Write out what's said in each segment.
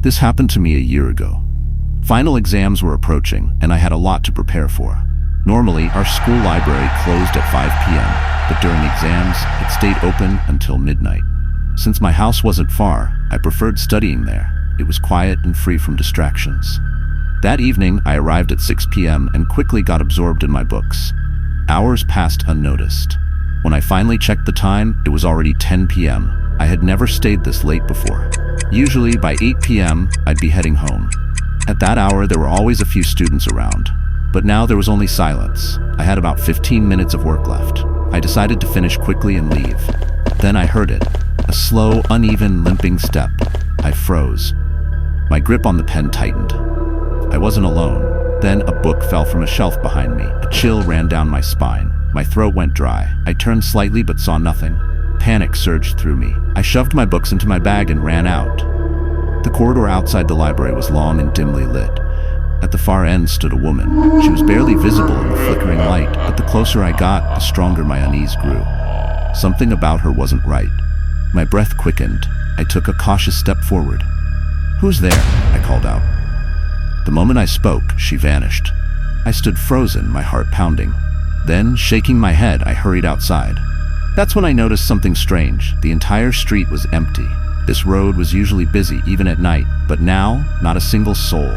This happened to me a year ago. Final exams were approaching, and I had a lot to prepare for. Normally, our school library closed at 5 p.m., but during exams, it stayed open until midnight. Since my house wasn't far, I preferred studying there. It was quiet and free from distractions. That evening, I arrived at 6 p.m. and quickly got absorbed in my books. Hours passed unnoticed. When I finally checked the time, it was already 10 p.m. I had never stayed this late before. Usually, by 8 p.m., I'd be heading home. At that hour, there were always a few students around. But now there was only silence. I had about 15 minutes of work left. I decided to finish quickly and leave. Then I heard it. A slow, uneven, limping step. I froze. My grip on the pen tightened. I wasn't alone. Then a book fell from a shelf behind me. A chill ran down my spine. My throat went dry. I turned slightly but saw nothing. Panic surged through me. I shoved my books into my bag and ran out. The corridor outside the library was long and dimly lit. At the far end stood a woman. She was barely visible in the flickering light, but the closer I got, the stronger my unease grew. Something about her wasn't right. My breath quickened. I took a cautious step forward. "Who's there?" I called out. The moment I spoke, she vanished. I stood frozen, my heart pounding. Then, shaking my head, I hurried outside. That's when I noticed something strange. The entire street was empty. This road was usually busy, even at night, but now, not a single soul.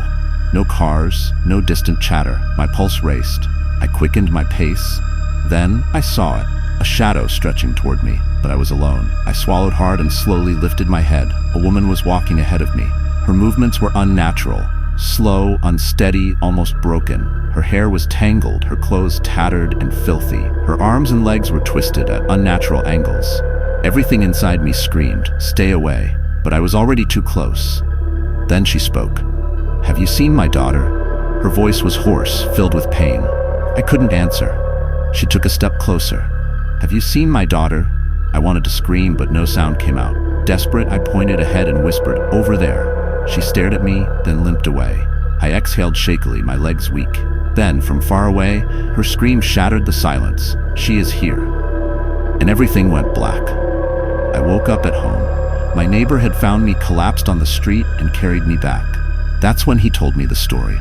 No cars, no distant chatter. My pulse raced. I quickened my pace. Then, I saw it. A shadow stretching toward me, but I was alone. I swallowed hard and slowly lifted my head. A woman was walking ahead of me. Her movements were unnatural, slow, unsteady, almost broken. Her hair was tangled, her clothes tattered and filthy. Her arms and legs were twisted at unnatural angles. Everything inside me screamed, "Stay away," but I was already too close. Then she spoke. "Have you seen my daughter?" Her voice was hoarse, filled with pain. I couldn't answer. She took a step closer. "Have you seen my daughter?" I wanted to scream, but no sound came out. Desperate, I pointed ahead and whispered, "Over there." She stared at me, then limped away. I exhaled shakily, my legs weak. Then, from far away, her scream shattered the silence. "She is here." And everything went black. I woke up at home. My neighbor had found me collapsed on the street and carried me back. That's when he told me the story.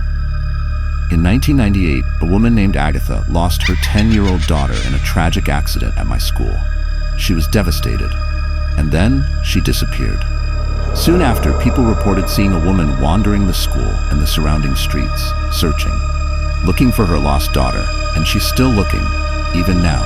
In 1998, a woman named Agatha lost her 10-year-old daughter in a tragic accident at my school. She was devastated. And then, she disappeared. Soon after, people reported seeing a woman wandering the school and the surrounding streets, searching, looking for her lost daughter, and she's still looking, even now.